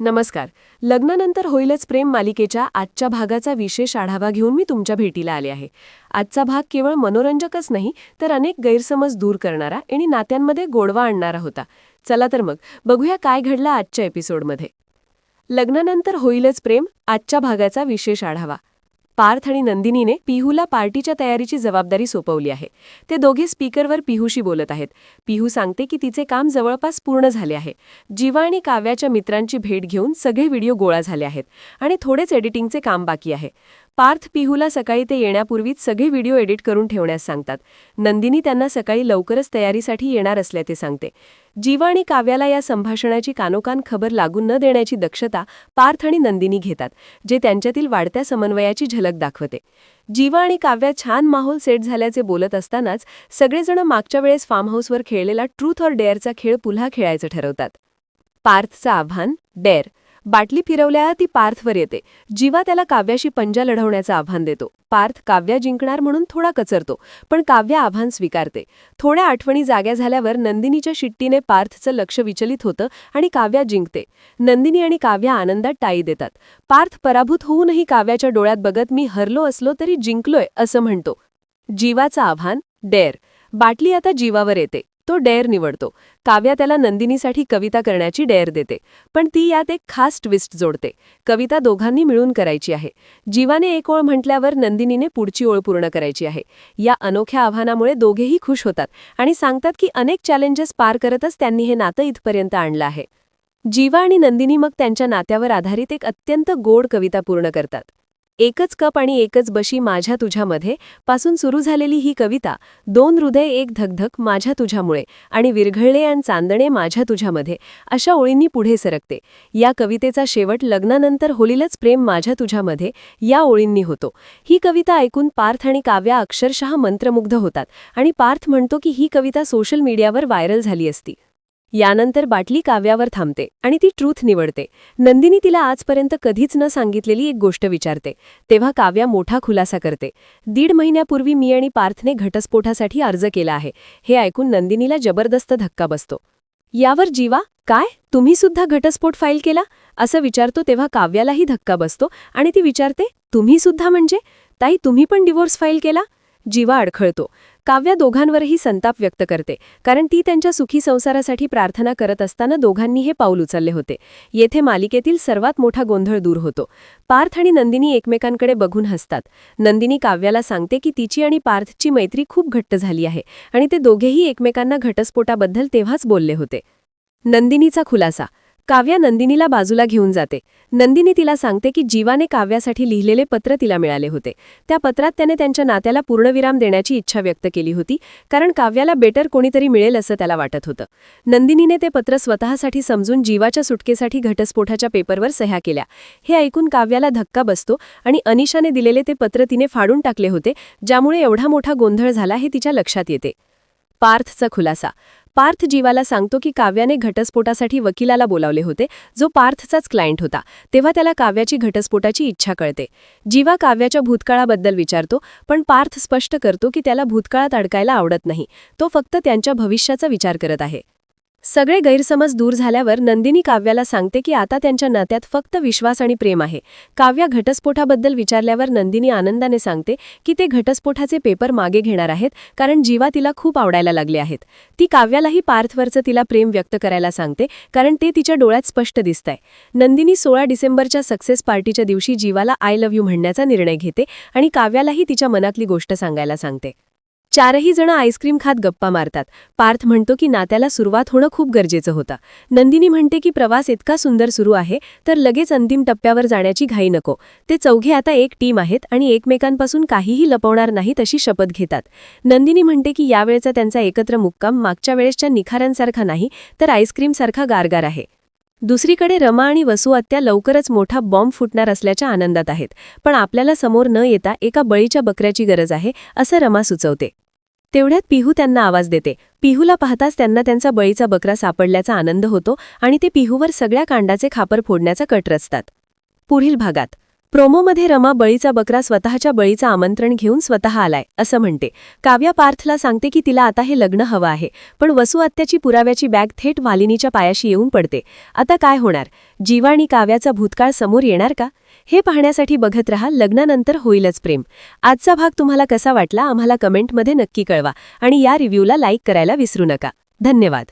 नमस्कार. लग्नानंतर होईलच प्रेम मालिकेच्या आजच्या भागाचा विशेष आढावा घेऊन मी तुमच्या भेटीला आले आहे. आजचा भाग केवळ मनोरंजकच नाही तर अनेक गैरसमज दूर करणारा आणि नात्यांमध्ये गोडवा आणणारा होता. चला तर मग बघूया काय घडलं आजच्या एपिसोडमध्ये. लग्नानंतर होईलच प्रेम आजच्या भागाचा विशेष आढावा. पार्थ आणि नंदिनीने पिहूला पार्टीच्या तयारीची जबाबदारी सोपवली आहे. ते दोघे स्पीकरवर पिहूशी बोलत आहेत. पिहू सांगते की तिचे काम जवळपास पूर्ण झाले आहे. जीवा आणि काव्याच्या मित्रांची भेट घेऊन सगळे व्हिडिओ गोळा झाले आहेत आणि थोडेच एडिटिंगचे काम बाकी आहे. पार्थ पिहूला सकाळी ते येण्यापूर्वीच सगळे व्हिडिओ एडिट करून ठेवण्यास सांगतात. नंदिनी त्यांना सकाळी लवकरच तयारीसाठी येणार असल्याचे सांगते. जीवा आणि काव्याला या संभाषणाची कानोकान खबर लागून न देण्याची दक्षता पार्थ आणि नंदिनी घेतात, जे त्यांच्यातील वाढत्या समन्वयाची झलक दाखवते. जीवा आणि काव्या छान माहोल सेट झाल्याचे बोलत असतानाच सगळेजण मागच्या वेळेस फार्म हाऊसवर खेळलेला ट्रूथ ऑर डेअरचा खेळ पुन्हा खेळायचं ठरवतात. पार्थचं आव्हान, डेअर. बाटली फिरवल्या ती पार्थवर येते. जीवा त्याला काव्याशी पंजा लढवण्याचं आव्हान देतो. पार्थ काव्या जिंकणार म्हणून थोडा कचरतो, पण काव्या आव्हान स्वीकारते. थोड्या आठवणी जाग्या झाल्यावर नंदिनीच्या शिट्टीने पार्थचं लक्ष विचलित होतं आणि काव्या जिंकते. नंदिनी आणि काव्या आनंदात टाळी देतात. पार्थ पराभूत होऊनही काव्याच्या डोळ्यात बघत मी हरलो असलो तरी जिंकलोय असं म्हणतो. जीवाचं आव्हान, डेअर. बाटली आता जीवावर येते. तो डेअर निवडतो. काव्या त्याला नंदिनीसाठी कविता करण्याची डेअर देते, पण ती यात एक खास ट्विस्ट जोडते. कविता दोघांनी मिळून करायची आहे. जीवाने एक ओळ म्हटल्यावर नंदिनीने पुढची ओळ पूर्ण करायची आहे. या अनोख्या आव्हानामुळे दोघेही खुश होतात आणि सांगतात की अनेक चॅलेंजेस पार करतच त्यांनी हे नातं इथपर्यंत आणलं आहे. जीवा आणि नंदिनी मग त्यांच्या नात्यावर आधारित एक अत्यंत गोड कविता पूर्ण करतात. एकच कप आणि एकच बशी माझ्या तुझ्यामध्ये पासून सुरू झालेली ही कविता, दोन हृदय एक धकधक माझ्या तुझ्यामुळे आणि विरघळले आणि चांदणे माझ्या तुझ्यामध्ये अशा ओळींनी पुढे सरकते. या कवितेचा शेवट लग्नानंतर होईलच प्रेम माझ्या तुझ्यामध्ये या ओळींनी होतो. ही कविता ऐकून पार्थ आणि काव्या अक्षरशः मंत्रमुग्ध होतात आणि पार्थ म्हणतो की ही कविता सोशल मीडियावर व्हायरल झाली असती. यानंतर बाटली काव्यावर थांबते आणि ती ट्रूथ निवडते. नंदिनी तिला आजपर्यंत कधीच न सांगितलेली एक गोष्ट विचारते. तेव्हा काव्या मोठा खुलासा करते. 1.5 महिन्यापूर्वी मी आणि पार्थने घटस्फोटासाठी अर्ज केला आहे. हे ऐकून नंदिनीला जबरदस्त धक्का बसतो. यावर जीवा, काय तुम्ही सुद्धा घटस्फोट फाईल केला असं विचारतो. तेव्हा काव्यालाही धक्का बसतो आणि ती विचारते, तुम्ही सुद्धा म्हणजे ताई तुम्ही पण डिवोर्स फाईल केला? जीवा अडखळतो. काव्या दोघांवरही संताप व्यक्त करते, कारण ती त्यांच्या सुखी संसारासाठी प्रार्थना करत असताना दोघांनी हे पाऊल उचलले होते. येथे मालिकेतील सर्वात मोठा गोंधळ दूर होतो. पार्थ आणि नंदिनी एकमेकांकडे बघून हसतात. नंदिनी काव्याला सांगते की तिची आणि पार्थची मैत्री खूप घट्ट झाली आहे आणि ते दोघेही एकमेकांना घटस्फोटाबद्दल तेव्हाच बोलले होते. नंदिनीचा खुलासा. काव्या नंदिनीला बाजूला घेऊन जाते. नंदिनी तिला सांगते की जीवाने काव्यासाठी लिहिलेले पत्र तिला मिळाले होते. त्या पत्रात त्याने त्यांच्या नात्याला पूर्णविराम देण्याची इच्छा व्यक्त केली होती, कारण काव्याला बेटर कोणीतरी मिळेल असं त्याला वाटत होतं. नंदिनीने ते पत्र स्वतःसाठी समजून जीवाच्या सुटकेसाठी घटस्फोटाच्या पेपरवर सह्या केल्या. हे ऐकून काव्याला धक्का बसतो आणि अनिशाने दिलेले ते पत्र तिने फाडून टाकले होते, ज्यामुळे एवढा मोठा गोंधळ झाला हे तिच्या लक्षात येते. पार्थचा खुलासा. पार्थ जीवाला सांगतो की काव्याने घटस्फोटासाठी वकिलाला बोलावले होते, जो पार्थचाच क्लायंट होता. तेव्हा त्याला काव्याची घटस्फोटाची इच्छा कळते. जीवा काव्याच्या भूतकाळाबद्दल विचारतो, पण पार्थ स्पष्ट करतो की त्याला भूतकाळात अडकायला आवडत नाही. तो फक्त त्यांच्या भविष्याचा विचार करत आहे. सगळे गैरसमज दूर झाल्यावर नंदिनी काव्याला सांगते की आता त्यांच्या नात्यात फक्त विश्वास आणि प्रेम आहे. काव्या घटस्फोटाबद्दल विचारल्यावर नंदिनी आनंदाने सांगते की ते घटस्फोटाचे पेपर मागे घेणार आहेत, कारण जीवा तिला खूप आवडायला लागले आहेत. ती काव्यालाही पार्थवरचं तिला प्रेम व्यक्त करायला सांगते, कारण ते तिच्या डोळ्यात स्पष्ट दिसतंय. नंदिनी 16 डिसेंबरच्या सक्सेस पार्टीच्या दिवशी जीवाला आय लव्ह यू म्हणण्याचा निर्णय घेते आणि काव्यालाही तिच्या मनातली गोष्ट सांगायला सांगते. चारही जण आईस्क्रीम खात गप्पा मारतात. पार्थ म्हणतो की नात्याला सुरुवात होणं खूप गरजेचं होतं. नंदिनी म्हणते की प्रवास इतका सुंदर सुरू आहे तर लगेच अंतिम टप्प्यावर जाण्याची घाई नको. ते चौघे आता एक टीम आहेत आणि एकमेकांपासून काहीही लपवणार नाहीत अशी शपथ घेतात. नंदिनी म्हणते की यावेळचा त्यांचा एकत्र मुक्काम मागच्या वेळेसच्या निखाऱ्यांसारखा नाही तर आईस्क्रीमसारखा गारगार आहे. दुसरीकडे रमा आणि वसू आत्या लवकरच मोठा बॉम्ब फुटणार असल्याच्या आनंदात आहेत, पण आपल्याला समोर न येता एका बळीच्या बकऱ्याची गरज आहे असं रमा सुचवते. तेवढ्यात पिहू त्यांना आवाज देते. पिहूला पाहताच त्यांना त्यांचा बळीचा बकरा सापडल्याचा आनंद होतो आणि ते पिहूवर सगळ्या कांडाचे खापर फोडण्याचा कट रचतात. पुढील भागात प्रोमोमध्ये रमा बळीचा बकरा स्वतःच्या बळीचं आमंत्रण घेऊन स्वतः आलाय असं म्हणते. काव्या पार्थला सांगते की तिला आता हे लग्न हवं आहे, पण वसू आत्याची पुराव्याची बॅग थेट मालिनीच्या पायाशी येऊन पडते. आता काय होणार? जीवा आणि काव्याचा भूतकाळ समोर येणार का? हे पाहण्यासाठी बघत रहा लग्नानंतर होईलच प्रेम. आजचा भाग तुम्हाला कसा वाटला आम्हाला कमेंटमध्ये नक्की कळवा आणि या रिव्ह्यूला लाईक करायला विसरू नका. धन्यवाद.